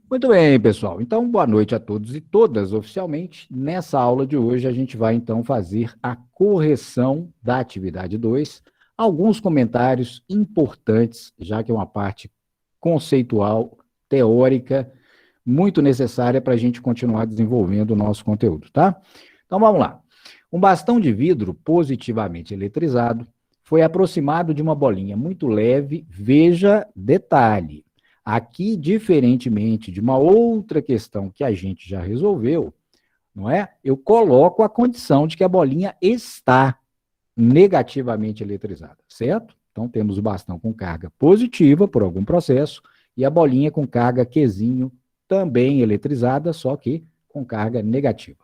Muito bem, pessoal. Então, boa noite a todos e todas. Oficialmente, nessa aula de hoje, a gente vai então fazer a correção da atividade 2. Alguns comentários importantes, já que é uma parte conceitual, teórica, muito necessária para a gente continuar desenvolvendo o nosso conteúdo, tá? Então, vamos lá. Um bastão de vidro positivamente eletrizado foi aproximado de uma bolinha muito leve. Veja detalhe. Aqui, diferentemente de uma outra questão que a gente já resolveu, não é? Eu coloco a condição de que a bolinha está negativamente eletrizada, certo? Então, temos o bastão com carga positiva por algum processo e a bolinha com carga Qzinho também eletrizada, só que com carga negativa.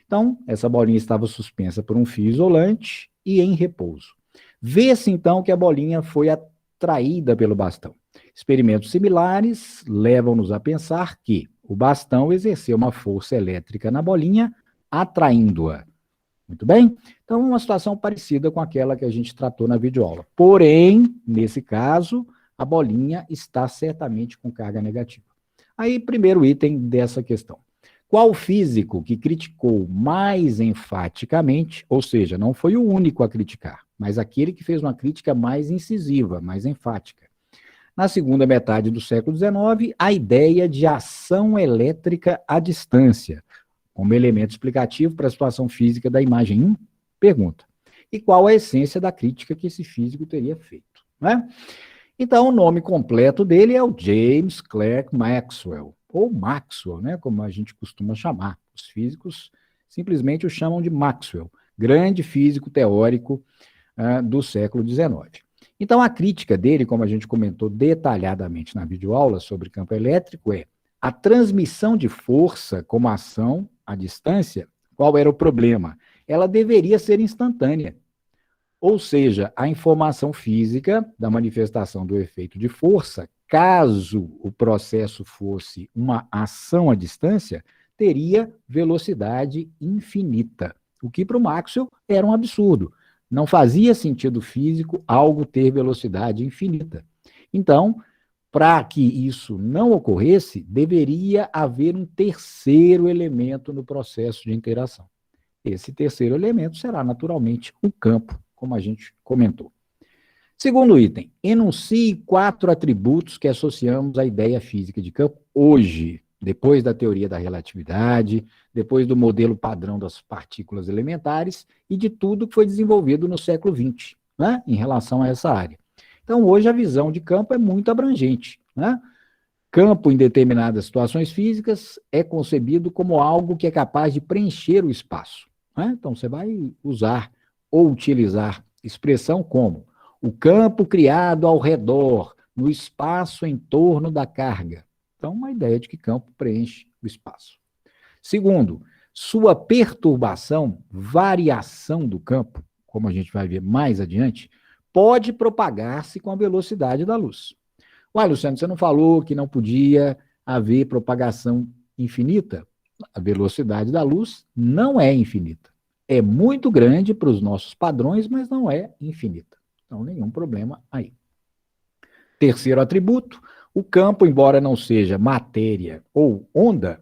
Então, essa bolinha estava suspensa por um fio isolante e em repouso. Vê-se, então, que a bolinha foi atraída pelo bastão. Experimentos similares levam-nos a pensar que o bastão exerceu uma força elétrica na bolinha, atraindo-a. Muito bem? Então, uma situação parecida com aquela que a gente tratou na videoaula. Porém, nesse caso, a bolinha está certamente com carga negativa. Aí, primeiro item dessa questão. Qual físico que criticou mais enfaticamente, ou seja, não foi o único a criticar, mas aquele que fez uma crítica mais incisiva, mais enfática? Na segunda metade do século XIX, a ideia de ação elétrica à distância, como elemento explicativo para a situação física da imagem 1, pergunta. E qual a essência da crítica que esse físico teria feito? Né? Então, o nome completo dele é o James Clerk Maxwell, ou Maxwell, né, como a gente costuma chamar. Os físicos simplesmente o chamam de Maxwell, grande físico teórico do século XIX. Então, a crítica dele, como a gente comentou detalhadamente na videoaula sobre campo elétrico, é a transmissão de força como ação à distância. Qual era o problema? Ela deveria ser instantânea. Ou seja, a informação física da manifestação do efeito de força, caso o processo fosse uma ação à distância, teria velocidade infinita, o que para o Maxwell era um absurdo. Não fazia sentido físico algo ter velocidade infinita. Então, para que isso não ocorresse, deveria haver um terceiro elemento no processo de interação. Esse terceiro elemento será, naturalmente, o campo, como a gente comentou. Segundo item, enuncie 4 atributos que associamos à ideia física de campo hoje, depois da teoria da relatividade, depois do modelo padrão das partículas elementares e de tudo que foi desenvolvido no século XX, né, em relação a essa área. Então, hoje a visão de campo é muito abrangente, né? Campo, em determinadas situações físicas, é concebido como algo que é capaz de preencher o espaço. Né? Então, você vai usar ou utilizar expressão como o campo criado ao redor, no espaço em torno da carga. Então, uma ideia de que campo preenche o espaço. Segundo, sua perturbação, variação do campo, como a gente vai ver mais adiante, pode propagar-se com a velocidade da luz. Uai, Luciano, você não falou que não podia haver propagação infinita? A velocidade da luz não é infinita. É muito grande para os nossos padrões, mas não é infinita. Então, nenhum problema aí. Terceiro atributo, o campo, embora não seja matéria ou onda,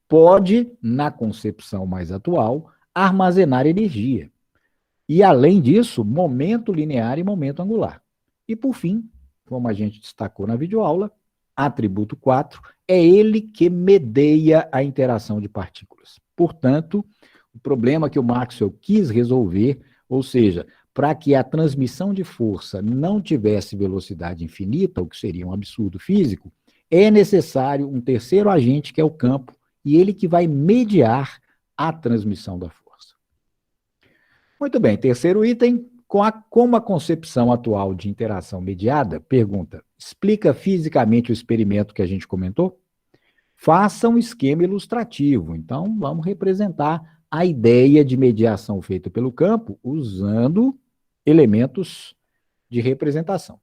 pode, na concepção mais atual, armazenar energia. E, além disso, momento linear e momento angular. E, por fim, como a gente destacou na videoaula, atributo 4, é ele que medeia a interação de partículas. Portanto, o problema que o Maxwell quis resolver, ou seja, para que a transmissão de força não tivesse velocidade infinita, o que seria um absurdo físico, é necessário um terceiro agente, que é o campo, e ele que vai mediar a transmissão da força. Muito bem, terceiro item, como a concepção atual de interação mediada, pergunta, explica fisicamente o experimento que a gente comentou? Faça um esquema ilustrativo. Então, vamos representar a ideia de mediação feita pelo campo usando elementos de representação.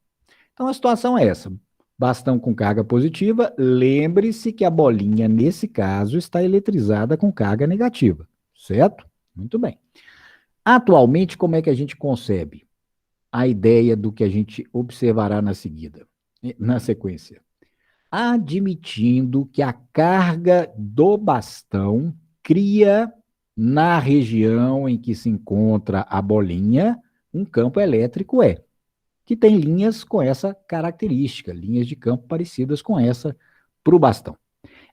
Então, a situação é essa. Bastão com carga positiva, lembre-se que a bolinha, nesse caso, está eletrizada com carga negativa, certo? Muito bem. Atualmente, como é que a gente concebe a ideia do que a gente observará na seguida, na sequência? admitindo que a carga do bastão cria, na região em que se encontra a bolinha, um campo elétrico E, que tem linhas com essa característica, linhas de campo parecidas com essa para o bastão.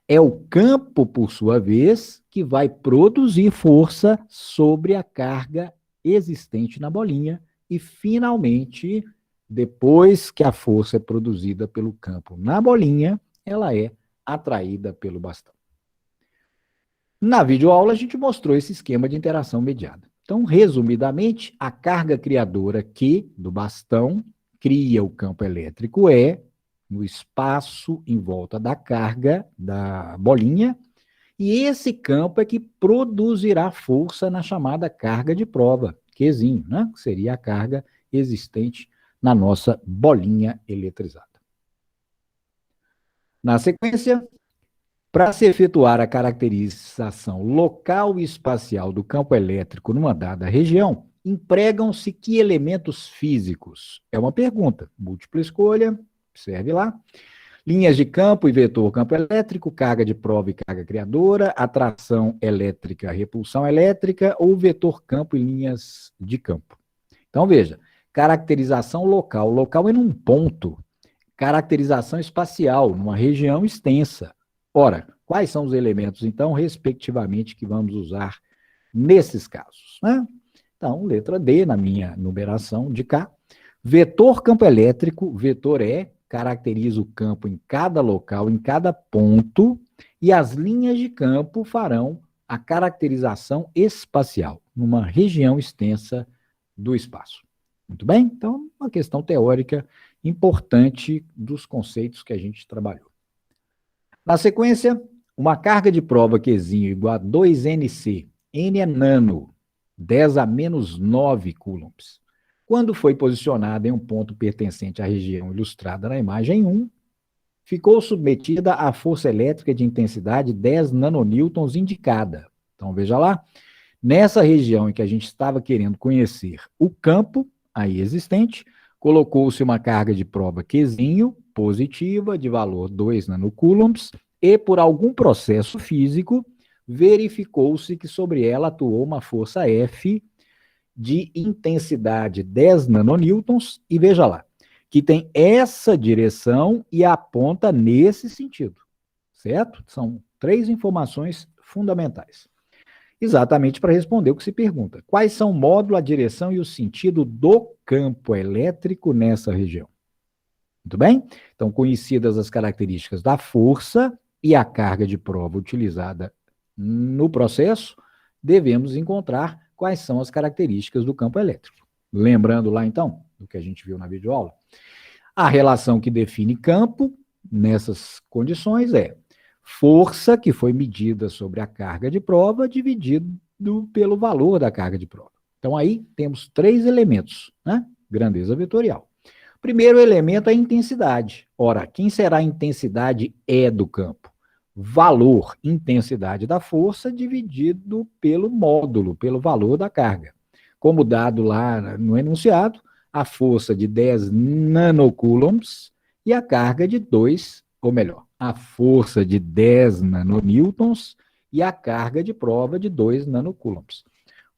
É o campo, por sua vez, que vai produzir força sobre a carga existente na bolinha e, finalmente, depois que a força é produzida pelo campo na bolinha, ela é atraída pelo bastão. Na videoaula, a gente mostrou esse esquema de interação mediada. Então, resumidamente, a carga criadora Q do bastão cria o campo elétrico E no espaço em volta da carga da bolinha, e esse campo é que produzirá força na chamada carga de prova, Qzinho, né? Que seria a carga existente na nossa bolinha eletrizada. Na sequência, para se efetuar a caracterização local e espacial do campo elétrico numa dada região, empregam-se que elementos físicos? É uma pergunta, múltipla escolha, observe lá. Linhas de campo e vetor campo elétrico, carga de prova e carga criadora, atração elétrica, repulsão elétrica, ou vetor campo e linhas de campo. Então, veja, caracterização local. Local é num ponto. Caracterização espacial, numa região extensa. Ora, quais são os elementos, então, respectivamente, que vamos usar nesses casos, né? Então, letra D, na minha numeração de cá. Vetor campo elétrico, vetor E, caracteriza o campo em cada local, em cada ponto, e as linhas de campo farão a caracterização espacial, numa região extensa do espaço. Muito bem? Então, uma questão teórica importante dos conceitos que a gente trabalhou. Na sequência, uma carga de prova Qzinho igual a 2Nc, N é nano, 10 a menos 9 coulombs. Quando foi posicionada em um ponto pertencente à região ilustrada na imagem 1, ficou submetida à força elétrica de intensidade 10 nanonewtons indicada. Então, veja lá, nessa região em que a gente estava querendo conhecer o campo aí existente, colocou-se uma carga de prova Qzinho positiva de valor 2 nanocoulombs e, por algum processo físico, verificou-se que sobre ela atuou uma força F de intensidade 10 nanonewtons, e veja lá, que tem essa direção e aponta nesse sentido, certo? São 3 informações fundamentais. Exatamente para responder o que se pergunta. Quais são o módulo, a direção e o sentido do campo elétrico nessa região? Muito bem? Então, conhecidas as características da força e a carga de prova utilizada no processo, devemos encontrar quais são as características do campo elétrico. Lembrando lá, então, do que a gente viu na videoaula, a relação que define campo nessas condições é força que foi medida sobre a carga de prova dividido pelo valor da carga de prova. Então, aí temos 3 elementos, né? Grandeza vetorial. Primeiro elemento é a intensidade. Ora, quem será a intensidade E do campo? Valor, intensidade da força dividido pelo módulo, pelo valor da carga. Como dado lá no enunciado, a força de 10 nanocoulombs e a carga de 2, ou melhor, a força de 10 nanonewtons e a carga de prova de 2 nanocoulombs.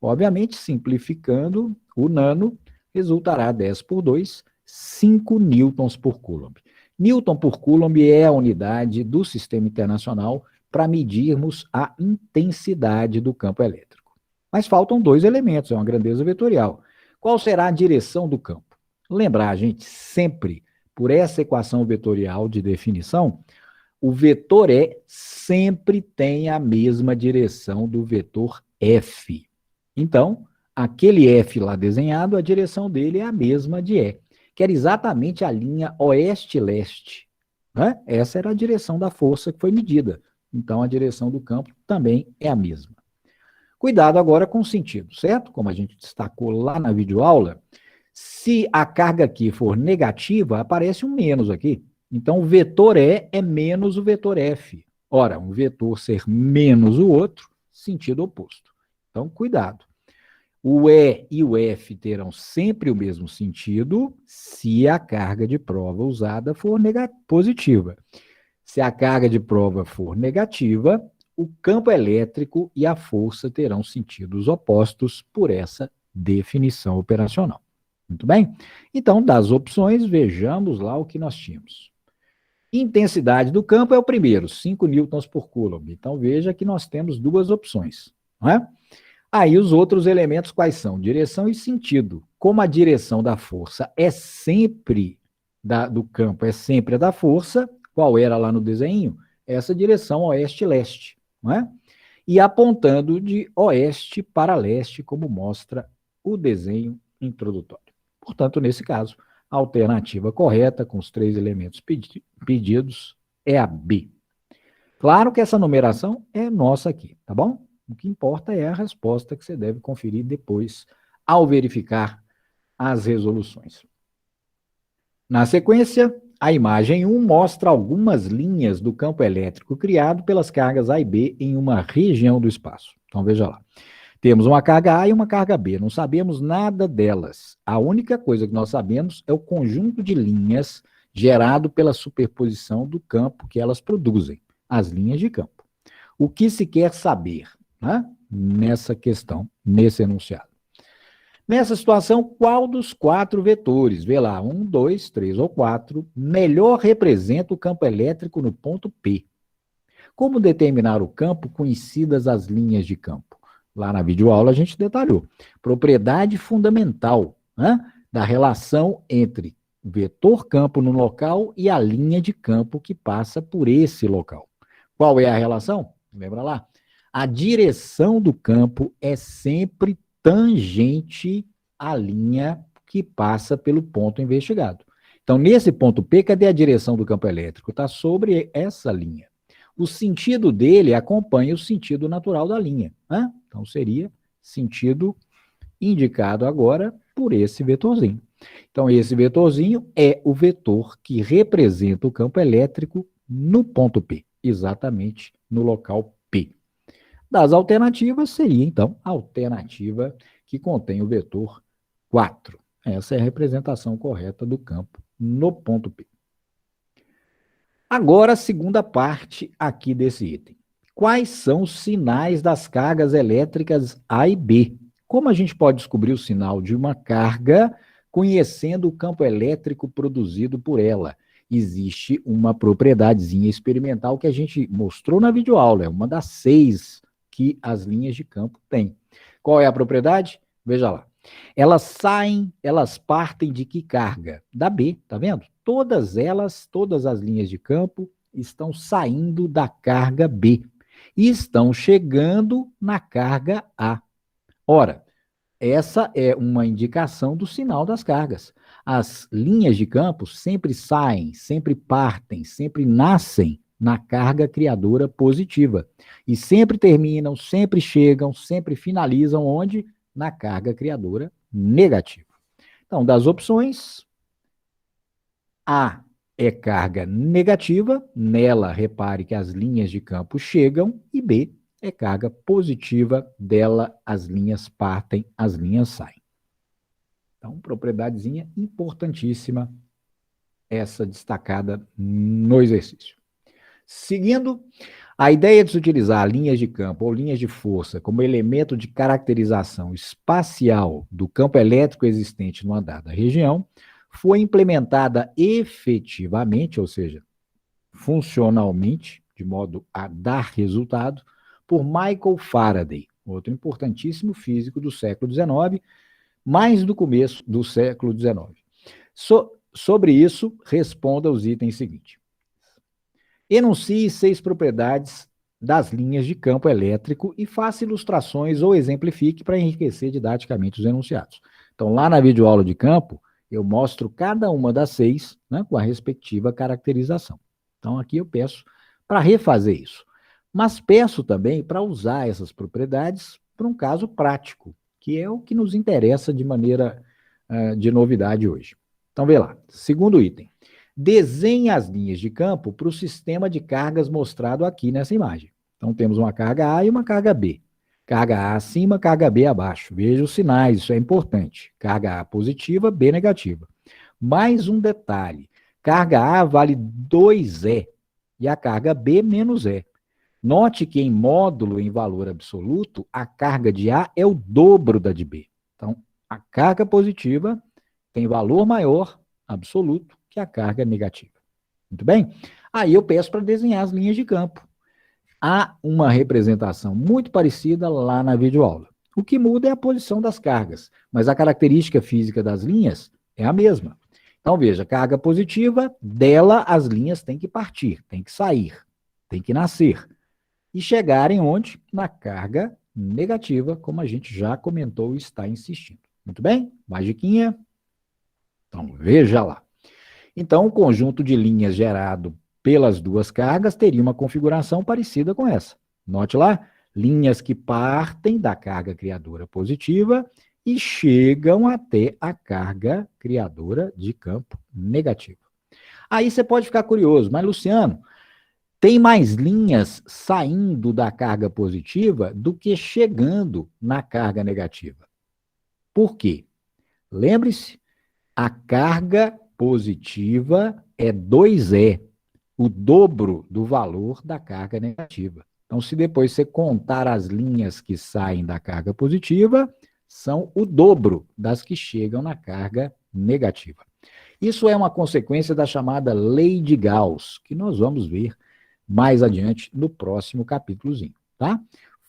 Obviamente, simplificando, o nano resultará 10 por 2, 5 newtons por coulomb. Newton por coulomb é a unidade do Sistema Internacional para medirmos a intensidade do campo elétrico. Mas faltam 2 elementos, é uma grandeza vetorial. Qual será a direção do campo? Lembrar, gente, sempre, por essa equação vetorial de definição, o vetor E sempre tem a mesma direção do vetor F. Então, aquele F lá desenhado, a direção dele é a mesma de E, que era exatamente a linha oeste-leste, né? Essa era a direção da força que foi medida. Então, a direção do campo também é a mesma. Cuidado agora com o sentido, certo? Como a gente destacou lá na videoaula, se a carga aqui for negativa, aparece um menos aqui. Então, o vetor E é menos o vetor F. Ora, um vetor ser menos o outro, sentido oposto. Então, cuidado. O E e o F terão sempre o mesmo sentido se a carga de prova usada for positiva. Se a carga de prova for negativa, o campo elétrico e a força terão sentidos opostos por essa definição operacional. Muito bem? Então, das opções, vejamos lá o que nós tínhamos. Intensidade do campo é o primeiro, 5 newtons por coulomb. Então, veja que nós temos duas opções, não é? Aí, os outros elementos quais são? Direção e sentido. Como a direção da força é sempre do campo, é sempre a da força, qual era lá no desenho? Essa direção oeste-leste, não é? E apontando de oeste para leste, como mostra o desenho introdutório. Portanto, nesse caso, a alternativa correta, com os 3 elementos pedidos, é a B. Claro que essa numeração é nossa aqui, tá bom? O que importa é a resposta que você deve conferir depois, ao verificar as resoluções. Na sequência, a imagem 1 mostra algumas linhas do campo elétrico criado pelas cargas A e B em uma região do espaço. Então, veja lá. Temos uma carga A e uma carga B, não sabemos nada delas. A única coisa que nós sabemos é o conjunto de linhas gerado pela superposição do campo que elas produzem, as linhas de campo. O que se quer saber, né, nessa questão, nesse enunciado? Nessa situação, qual dos 4 vetores, vê lá, 1, 2, 3 ou 4, melhor representa o campo elétrico no ponto P? Como determinar o campo conhecidas as linhas de campo? Lá na videoaula a gente detalhou. Propriedade fundamental, né, da relação entre vetor campo no local e a linha de campo que passa por esse local. Qual é a relação? Lembra lá? A direção do campo é sempre tangente à linha que passa pelo ponto investigado. Então, nesse ponto P, cadê a direção do campo elétrico? Está sobre essa linha. O sentido dele acompanha o sentido natural da linha, né? Então, seria sentido indicado agora por esse vetorzinho. Então, esse vetorzinho é o vetor que representa o campo elétrico no ponto P, exatamente no local P. Das alternativas, seria, então, a alternativa que contém o vetor 4. Essa é a representação correta do campo no ponto P. Agora, a segunda parte aqui desse item. Quais são os sinais das cargas elétricas A e B? Como a gente pode descobrir o sinal de uma carga conhecendo o campo elétrico produzido por ela? Existe uma propriedadezinha experimental que a gente mostrou na videoaula, é uma das 6 que as linhas de campo têm. Qual é a propriedade? Veja lá. Elas partem de que carga? Da B, tá vendo? Todas as linhas de campo estão saindo da carga B e estão chegando na carga A. Ora, essa é uma indicação do sinal das cargas. As linhas de campo sempre saem, sempre partem, sempre nascem na carga criadora positiva. E sempre terminam, sempre chegam, sempre finalizam onde? Na carga criadora negativa. Então, das opções, A é carga negativa, nela, repare que as linhas de campo chegam, e B é carga positiva, dela as linhas partem, as linhas saem. Então, propriedadezinha importantíssima, essa destacada no exercício. Seguindo, a ideia de se utilizar linhas de campo ou linhas de força como elemento de caracterização espacial do campo elétrico existente numa dada região foi implementada efetivamente, ou seja, funcionalmente, de modo a dar resultado, por Michael Faraday, outro importantíssimo físico do século XIX, mais do começo do século XIX. Sobre isso, responda os itens seguintes. Enuncie 6 propriedades das linhas de campo elétrico e faça ilustrações ou exemplifique para enriquecer didaticamente os enunciados. Então, lá na videoaula de campo, eu mostro cada uma das 6, né, com a respectiva caracterização. Então, aqui eu peço para refazer isso. Mas peço também para usar essas propriedades para um caso prático, que é o que nos interessa de maneira de novidade hoje. Então, vê lá. Segundo item. Desenhe as linhas de campo para o sistema de cargas mostrado aqui nessa imagem. Então, temos uma carga A e uma carga B. Carga A acima, carga B abaixo. Veja os sinais, isso é importante. Carga A positiva, B negativa. Mais um detalhe. Carga A vale 2E. e a carga B menos E. Note que em módulo, em valor absoluto, a carga de A é o dobro da de B. Então, a carga positiva tem valor maior absoluto que a carga negativa. Muito bem? Aí eu peço para desenhar as linhas de campo. Há uma representação muito parecida lá na videoaula. O que muda é a posição das cargas, mas a característica física das linhas é a mesma. Então, veja, carga positiva, dela as linhas têm que partir, têm que sair, têm que nascer. E chegarem onde? Na carga negativa, como a gente já comentou e está insistindo. Muito bem? Mais diquinha? Então, veja lá. Então, o conjunto de linhas gerado pelas duas cargas teria uma configuração parecida com essa. Note lá, linhas que partem da carga criadora positiva e chegam até a carga criadora de campo negativo. Aí você pode ficar curioso, mas Luciano, tem mais linhas saindo da carga positiva do que chegando na carga negativa. Por quê? Lembre-se, a carga positiva é 2E, o dobro do valor da carga negativa. Então, se depois você contar as linhas que saem da carga positiva, são o dobro das que chegam na carga negativa. Isso é uma consequência da chamada lei de Gauss, que nós vamos ver mais adiante no próximo capítulozinho, tá?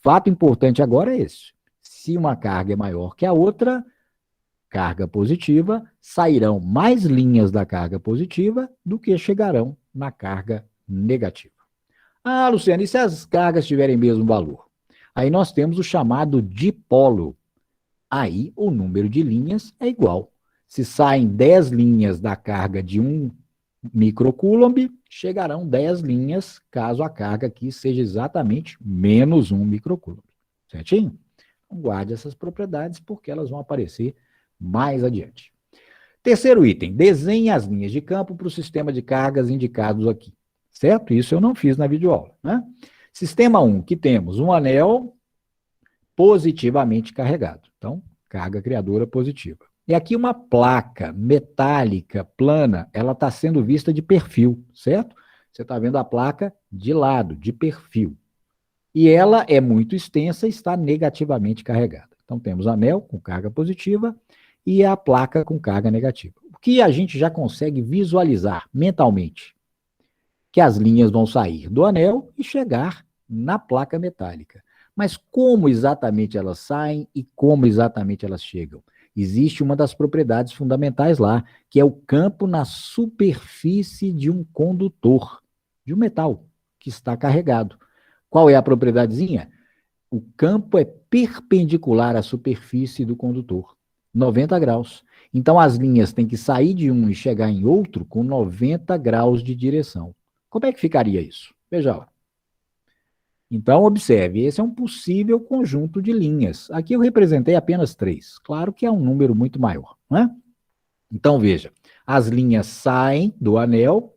Fato importante agora é esse. Se uma carga é maior que a outra, carga positiva, sairão mais linhas da carga positiva do que chegarão na carga negativa. Ah, Luciano, e se as cargas tiverem mesmo valor? Aí nós temos o chamado dipolo. Aí o número de linhas é igual. Se saem 10 linhas da carga de 1 microcoulomb, chegarão 10 linhas, caso a carga aqui seja exatamente menos 1 microcoulomb. Certinho? Então, guarde essas propriedades, porque elas vão aparecer mais adiante. Terceiro item, desenhe as linhas de campo para o sistema de cargas indicados aqui. Certo? Isso eu não fiz na videoaula, né? Sistema 1, que temos um anel positivamente carregado. Então, carga criadora positiva. E aqui uma placa metálica, plana, ela está sendo vista de perfil, certo? Você está vendo a placa de lado, de perfil. E ela é muito extensa e está negativamente carregada. Então, temos anel com carga positiva e a placa com carga negativa. O que a gente já consegue visualizar mentalmente? Que as linhas vão sair do anel e chegar na placa metálica. Mas como exatamente elas saem e como exatamente elas chegam? Existe uma das propriedades fundamentais lá, que é o campo na superfície de um condutor, de um metal que está carregado. Qual é a propriedadezinha? O campo é perpendicular à superfície do condutor, 90 graus. Então, as linhas têm que sair de um e chegar em outro com 90 graus de direção. Como é que ficaria isso? Veja lá. Então, observe, esse é um possível conjunto de linhas. Aqui eu representei apenas 3. Claro que é um número muito maior, não é? Então, veja, as linhas saem do anel,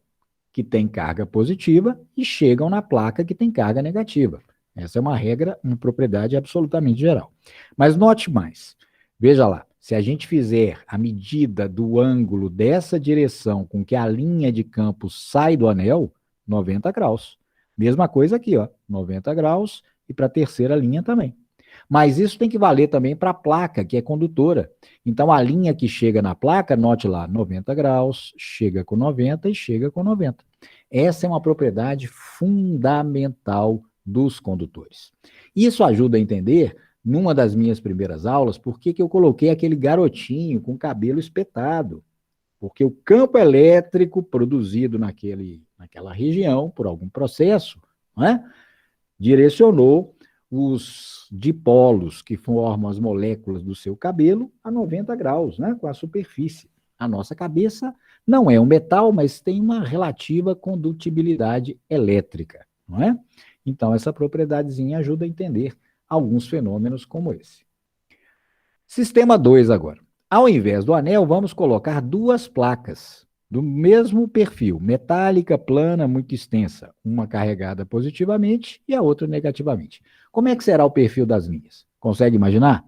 que tem carga positiva, e chegam na placa que tem carga negativa. Essa é uma regra, uma propriedade absolutamente geral. Mas note mais. Veja lá, se a gente fizer a medida do ângulo dessa direção com que a linha de campo sai do anel, 90 graus. Mesma coisa aqui, ó, 90 graus, e para a terceira linha também. Mas isso tem que valer também para a placa, que é condutora. Então, a linha que chega na placa, note lá, 90 graus, chega com 90 e chega com 90. Essa é uma propriedade fundamental dos condutores. Isso ajuda a entender, numa das minhas primeiras aulas, por que eu coloquei aquele garotinho com cabelo espetado. Porque o campo elétrico produzido naquela região, por algum processo, não é? Direcionou os dipolos que formam as moléculas do seu cabelo a 90 graus, né? Com a superfície. A nossa cabeça não é um metal, mas tem uma relativa condutibilidade elétrica, não é? Então, essa propriedadezinha ajuda a entender alguns fenômenos como esse. Sistema 2 agora. Ao invés do anel, vamos colocar duas placas do mesmo perfil, metálica, plana, muito extensa, uma carregada positivamente e a outra negativamente. Como é que será o perfil das linhas? Consegue imaginar?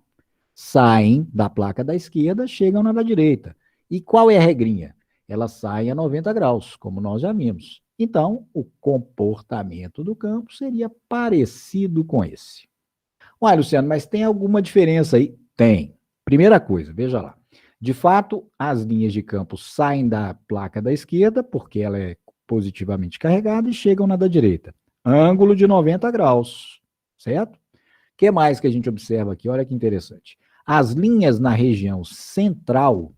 Saem da placa da esquerda, chegam na da direita. E qual é a regrinha? Elas saem a 90 graus, como nós já vimos, Então, o comportamento do campo seria parecido com esse. Ué, Luciano, mas tem alguma diferença aí? Tem. Primeira coisa, veja lá. De fato, as linhas de campo saem da placa da esquerda, porque ela é positivamente carregada, e chegam na da direita. Ângulo de 90 graus, certo? O que mais que a gente observa aqui? Olha que interessante. As linhas na região central,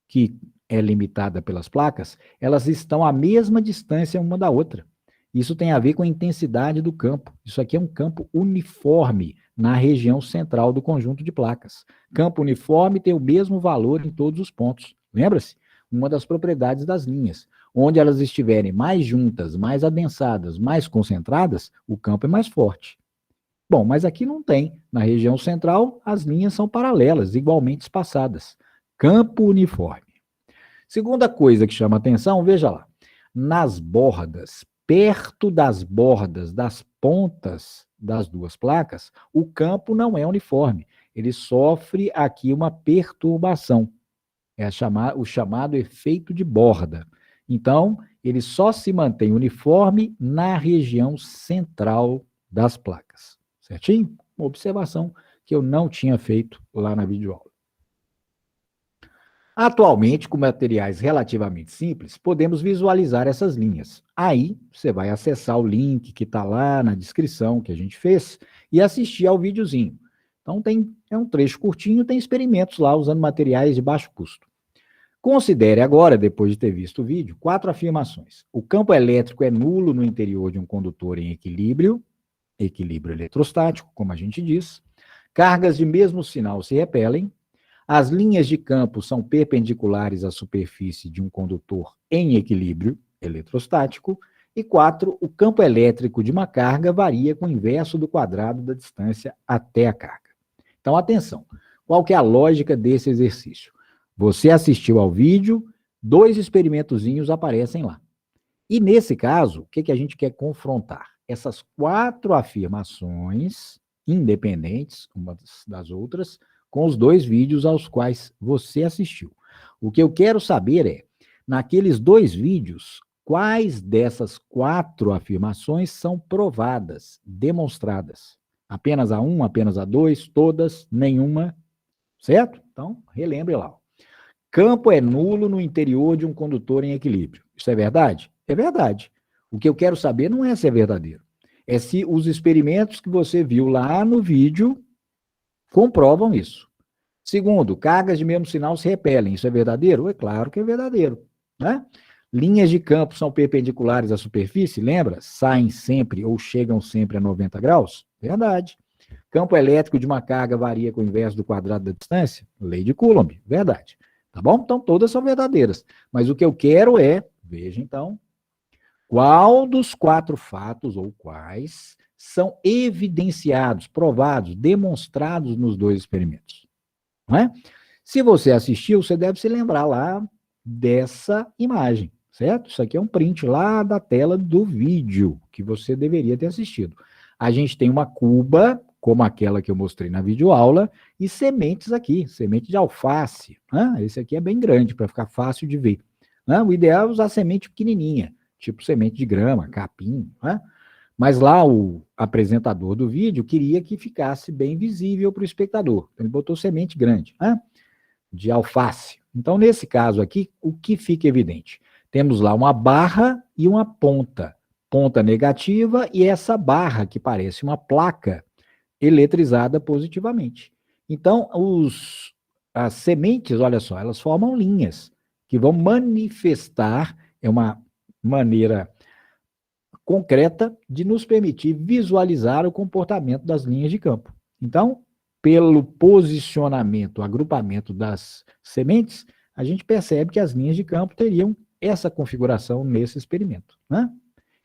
que é limitada pelas placas, elas estão à mesma distância uma da outra. Isso tem a ver com a intensidade do campo. Isso aqui é um campo uniforme na região central do conjunto de placas. Campo uniforme tem o mesmo valor em todos os pontos. Lembra-se? Uma das propriedades das linhas. Onde elas estiverem mais juntas, mais adensadas, mais concentradas, o campo é mais forte. Bom, mas aqui não tem. Na região central, as linhas são paralelas, igualmente espaçadas. Campo uniforme. Segunda coisa que chama atenção, veja lá. Nas bordas, perto das bordas das pontas das duas placas, o campo não é uniforme. Ele sofre aqui uma perturbação. É o chamado efeito de borda. Então, ele só se mantém uniforme na região central das placas. Certinho? Uma observação que eu não tinha feito lá na videoaula. Atualmente, com materiais relativamente simples, podemos visualizar essas linhas. Aí, você vai acessar o link que está lá na descrição que a gente fez e assistir ao videozinho. Então, é um trecho curtinho, tem experimentos lá usando materiais de baixo custo. Considere agora, depois de ter visto o vídeo, 4 afirmações. O campo elétrico é nulo no interior de um condutor em equilíbrio eletrostático, como a gente diz. Cargas de mesmo sinal se repelem. As linhas de campo são perpendiculares à superfície de um condutor em equilíbrio eletrostático. E 4, o campo elétrico de uma carga varia com o inverso do quadrado da distância até a carga. Então, atenção. Qual que é a lógica desse exercício? Você assistiu ao vídeo, 2 experimentozinhos aparecem lá. E nesse caso, o que a gente quer confrontar? Essas 4 afirmações independentes, umas das outras, com os 2 vídeos aos quais você assistiu. O que eu quero saber é, naqueles 2 vídeos, quais dessas 4 afirmações são provadas, demonstradas? Apenas a 1, apenas a 2, todas, nenhuma, certo? Então, relembre lá. Campo é nulo no interior de um condutor em equilíbrio. Isso é verdade? É verdade. O que eu quero saber não é se é verdadeiro. É se os experimentos que você viu lá no vídeo comprovam isso. Segundo, cargas de mesmo sinal se repelem. Isso é verdadeiro? É claro que é verdadeiro. Né? Linhas de campo são perpendiculares à superfície, lembra? Saem sempre ou chegam sempre a 90 graus? Verdade. Campo elétrico de uma carga varia com o inverso do quadrado da distância? Lei de Coulomb. Verdade. Tá bom? Então, todas são verdadeiras. Mas o que eu quero é, veja então, qual dos 4 fatos, ou quais, são evidenciados, provados, demonstrados nos 2 experimentos. Não é? Se você assistiu, você deve se lembrar lá dessa imagem, certo? Isso aqui é um print lá da tela do vídeo, que você deveria ter assistido. A gente tem uma cuba, como aquela que eu mostrei na videoaula, e sementes aqui, semente de alface. Né? Esse aqui é bem grande, para ficar fácil de ver. Né? O ideal é usar semente pequenininha, tipo semente de grama, capim. Né? Mas lá o apresentador do vídeo queria que ficasse bem visível para o espectador. Então, ele botou semente grande, né? De alface. Então, nesse caso aqui, o que fica evidente? Temos lá uma barra e uma ponta. Ponta negativa e essa barra que parece uma placa eletrizada positivamente. Então, as sementes, olha só, elas formam linhas que vão manifestar, é uma maneira concreta de nos permitir visualizar o comportamento das linhas de campo. Então, pelo posicionamento, agrupamento das sementes, a gente percebe que as linhas de campo teriam essa configuração nesse experimento. Né?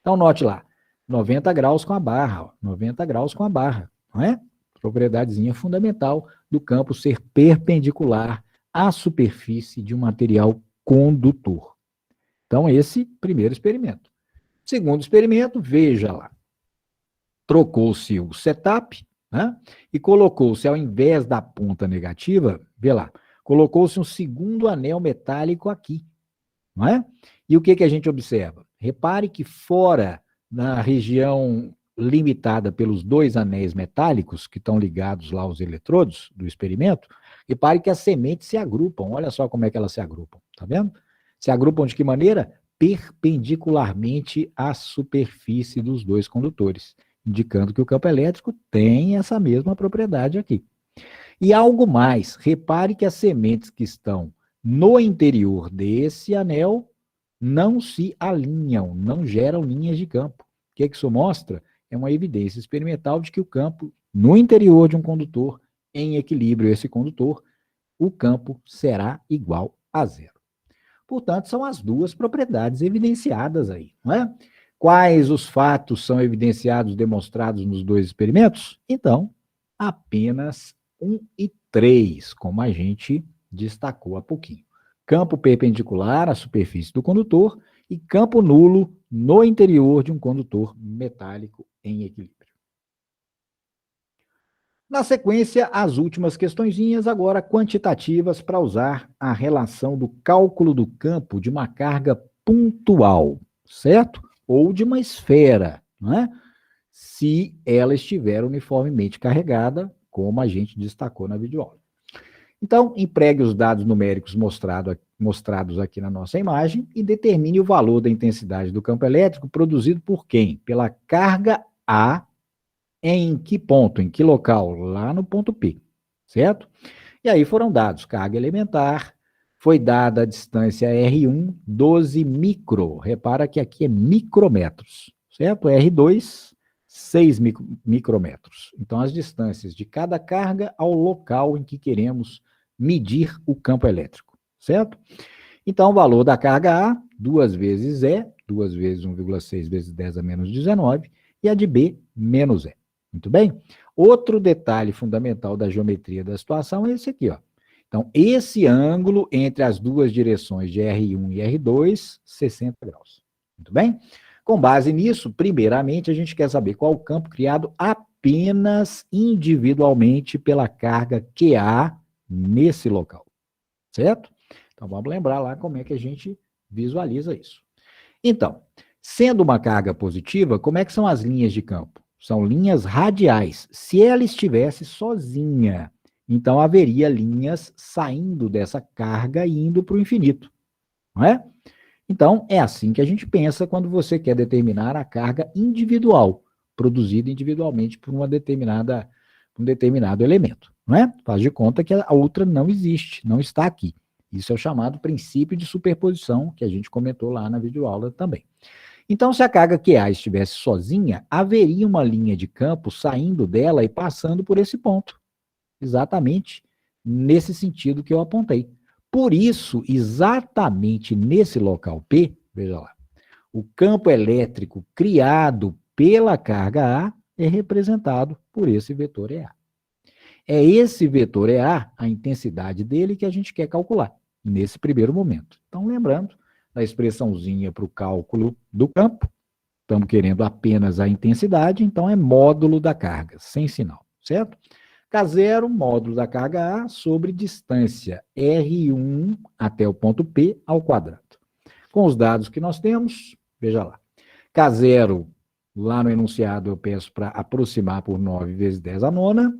Então, note lá, 90 graus com a barra, ó, 90 graus com a barra, não é? Propriedadezinha fundamental do campo ser perpendicular à superfície de um material condutor. Então, esse primeiro experimento. Segundo experimento, veja lá. Trocou-se o setup, né? E colocou-se, ao invés da ponta negativa, vê lá, colocou-se um segundo anel metálico aqui. não é? E o que a gente observa? Repare que fora da região limitada pelos dois anéis metálicos que estão ligados lá aos eletrodos do experimento, repare que as sementes se agrupam. Olha só como é que elas se agrupam, tá vendo? Se agrupam de que maneira? Perpendicularmente à superfície dos dois condutores, indicando que o campo elétrico tem essa mesma propriedade aqui. E algo mais, repare que as sementes que estão no interior desse anel não se alinham, não geram linhas de campo. O que isso mostra? É uma evidência experimental de que o campo no interior de um condutor, em equilíbrio esse condutor, o campo será igual a zero. Portanto, são as duas propriedades evidenciadas aí, não é? Quais os fatos são evidenciados, demonstrados nos dois experimentos? Então, apenas 1 e 3, como a gente destacou há pouquinho. Campo perpendicular à superfície do condutor e campo nulo no interior de um condutor metálico em equilíbrio. Na sequência, as últimas questõezinhas, agora quantitativas, para usar a relação do cálculo do campo de uma carga pontual, certo? Ou de uma esfera, não é? Se ela estiver uniformemente carregada, como a gente destacou na videoaula. Então, empregue os dados numéricos mostrados aqui na nossa imagem e determine o valor da intensidade do campo elétrico produzido por quem? Pela carga A em que ponto, em que local? Lá no ponto P, certo? E aí foram dados carga elementar, foi dada a distância R1, 12 micro, repara que aqui é micrometros, certo? R2, 6 micrometros. Então, as distâncias de cada carga ao local em que queremos medir o campo elétrico, certo? Então, o valor da carga A, 2 vezes E, 2 vezes 1,6 vezes 10 a menos 19, e a de B, menos E. Muito bem? Outro detalhe fundamental da geometria da situação é esse aqui, ó. Então, esse ângulo entre as duas direções de R1 e R2, 60 graus. Muito bem? Com base nisso, primeiramente, a gente quer saber qual o campo criado apenas individualmente pela carga QA nesse local. Certo? Então, vamos lembrar lá como é que a gente visualiza isso. Então, sendo uma carga positiva, como é que são as linhas de campo? São linhas radiais. Se ela estivesse sozinha, então haveria linhas saindo dessa carga e indo para o infinito, não é? Então, é assim que a gente pensa quando você quer determinar a carga individual, produzida individualmente por um determinado elemento, não é? Faz de conta que a outra não existe, não está aqui. Isso é o chamado princípio de superposição, que a gente comentou lá na videoaula também. Então, se a carga QA estivesse sozinha, haveria uma linha de campo saindo dela e passando por esse ponto. Exatamente nesse sentido que eu apontei. Por isso, exatamente nesse local P, veja lá, o campo elétrico criado pela carga A é representado por esse vetor EA. É esse vetor EA, a intensidade dele, que a gente quer calcular nesse primeiro momento. Então, lembrando da expressãozinha para o cálculo do campo, estamos querendo apenas a intensidade, então é módulo da carga, sem sinal, certo? K0, módulo da carga A, sobre distância R1 até o ponto P ao quadrado. Com os dados que nós temos, veja lá. K0, lá no enunciado eu peço para aproximar por 9 vezes 10 a nona.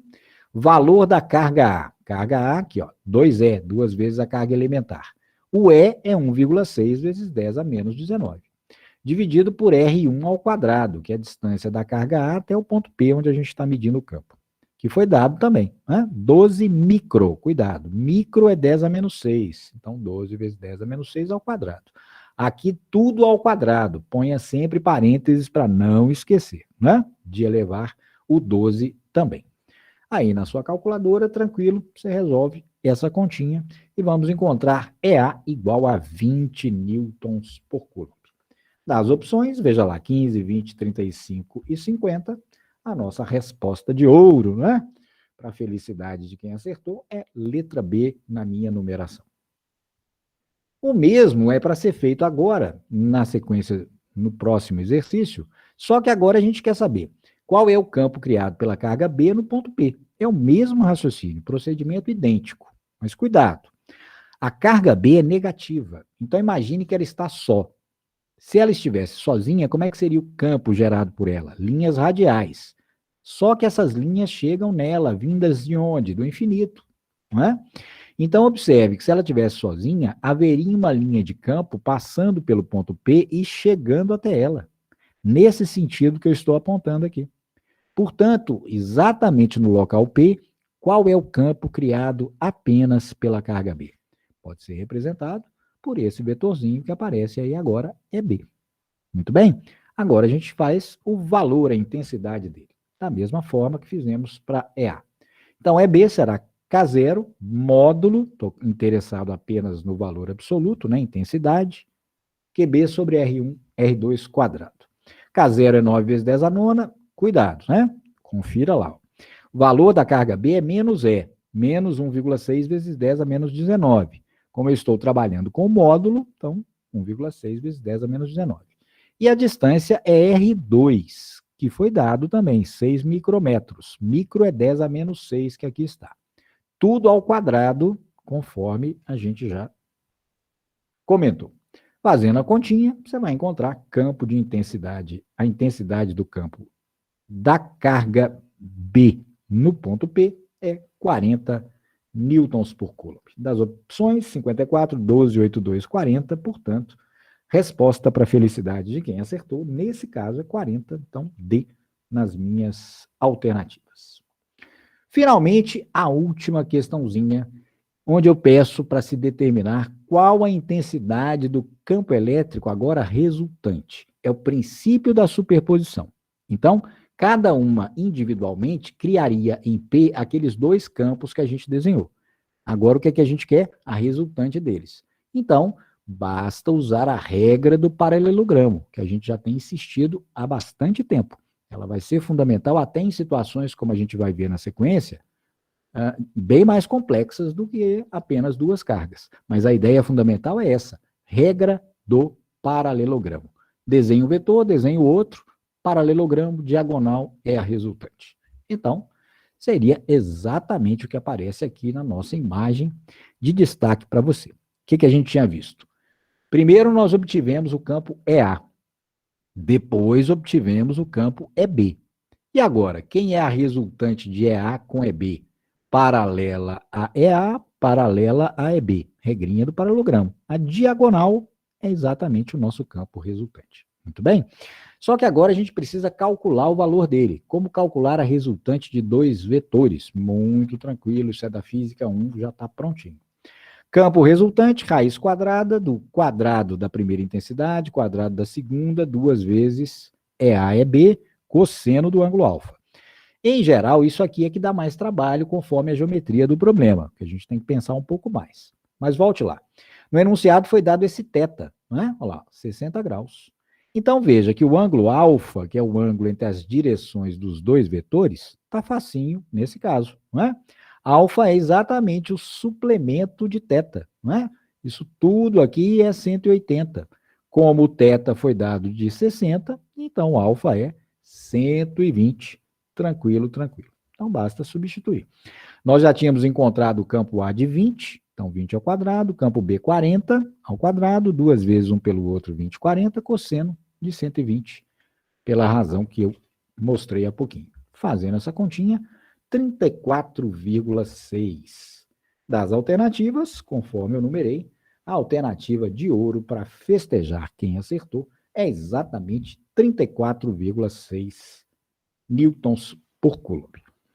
Valor da carga A. Carga A, aqui, ó, 2E, 2 vezes a carga elementar. O E é 1,6 vezes 10 a menos 19. Dividido por R1 ao quadrado, que é a distância da carga A até o ponto P, onde a gente está medindo o campo. Que foi dado também, né? 12 micro, cuidado, micro é 10 a menos 6, então 12 vezes 10 a menos 6 ao quadrado. Aqui tudo ao quadrado, ponha sempre parênteses para não esquecer, né? De elevar o 12 também. Aí na sua calculadora, tranquilo, você resolve essa continha e vamos encontrar EA igual a 20 newtons por coulomb. Das opções, veja lá, 15, 20, 35 e 50, a nossa resposta de ouro, né? Para a felicidade de quem acertou, é letra B na minha numeração. O mesmo é para ser feito agora, na sequência, no próximo exercício, só que agora a gente quer saber qual é o campo criado pela carga B no ponto P. É o mesmo raciocínio, procedimento idêntico. Mas cuidado, A carga B é negativa. Então, imagine que ela está só. Se ela estivesse sozinha, como é que seria o campo gerado por ela? Linhas radiais. Só que essas linhas chegam nela, vindas de onde? Do infinito. Não é? Então, observe que se ela estivesse sozinha, haveria uma linha de campo passando pelo ponto P e chegando até ela. Nesse sentido que eu estou apontando aqui. Portanto, exatamente no local P, qual é o campo criado apenas pela carga B? Pode ser representado por esse vetorzinho que aparece aí agora, é B. Muito bem? Agora a gente faz o valor, a intensidade dele, da mesma forma que fizemos para EA. Então, EB será K0, módulo, estou interessado apenas no valor absoluto, né, intensidade, QB sobre R1, R2 quadrado. K0 é 9 vezes 10 a nona, cuidado, né? Confira lá. O valor da carga B é menos E, menos 1,6 vezes 10 a menos 19. Como eu estou trabalhando com o módulo, então 1,6 vezes 10 a menos 19. E a distância é R2, que foi dado também, 6 micrômetros. Micro é 10 a menos 6, que aqui está. Tudo ao quadrado, conforme a gente já comentou. Fazendo a continha, você vai encontrar campo de intensidade, a intensidade do campo da carga B no ponto P é 40 newtons por coulomb. Das opções, 54, 12, 8, 2, 40, portanto, resposta para a felicidade de quem acertou, nesse caso é 40, então D nas minhas alternativas. Finalmente, a última questãozinha, onde eu peço para se determinar qual a intensidade do campo elétrico agora resultante. É o princípio da superposição. Então, cada uma individualmente criaria em P aqueles dois campos que a gente desenhou. Agora, o que é que a gente quer? A resultante deles. Então, basta usar a regra do paralelogramo, que a gente já tem insistido há bastante tempo. Ela vai ser fundamental até em situações, como a gente vai ver na sequência, bem mais complexas do que apenas duas cargas. Mas a ideia fundamental é essa, regra do paralelogramo. Desenho um vetor, desenho outro, paralelogramo, diagonal é a resultante. Então, seria exatamente o que aparece aqui na nossa imagem de destaque para você. O que a gente tinha visto? Primeiro, nós obtivemos o campo EA. Depois, obtivemos o campo EB. E agora, quem é a resultante de EA com EB? Paralela a EA, paralela a EB. Regrinha do paralelogramo. A diagonal é exatamente o nosso campo resultante. Muito bem? Só que agora a gente precisa calcular o valor dele. Como calcular a resultante de dois vetores? Muito tranquilo, isso é da física 1, já está prontinho. Campo resultante, raiz quadrada do quadrado da primeira intensidade, quadrado da segunda, duas vezes EA é B, cosseno do ângulo alfa. Em geral, isso aqui é que dá mais trabalho conforme a geometria do problema, que a gente tem que pensar um pouco mais. Mas volte lá. No enunciado foi dado esse θ, né? Olha lá, 60 graus. Então veja que o ângulo alfa, que é o ângulo entre as direções dos dois vetores, está facinho nesse caso, não é? Alfa é exatamente o suplemento de θ, não é? Isso tudo aqui é 180. Como o θ foi dado de 60, então o alfa é 120. Tranquilo, tranquilo. Então basta substituir. Nós já tínhamos encontrado o campo A de 20, então 20 ao quadrado, campo B 40 ao quadrado, duas vezes um pelo outro, 20, 40, cosseno de 120, pela razão que eu mostrei há pouquinho. Fazendo essa continha, 34,6. Das alternativas, conforme eu numerei, a alternativa de ouro para festejar quem acertou é exatamente 34,6 newtons por coulomb.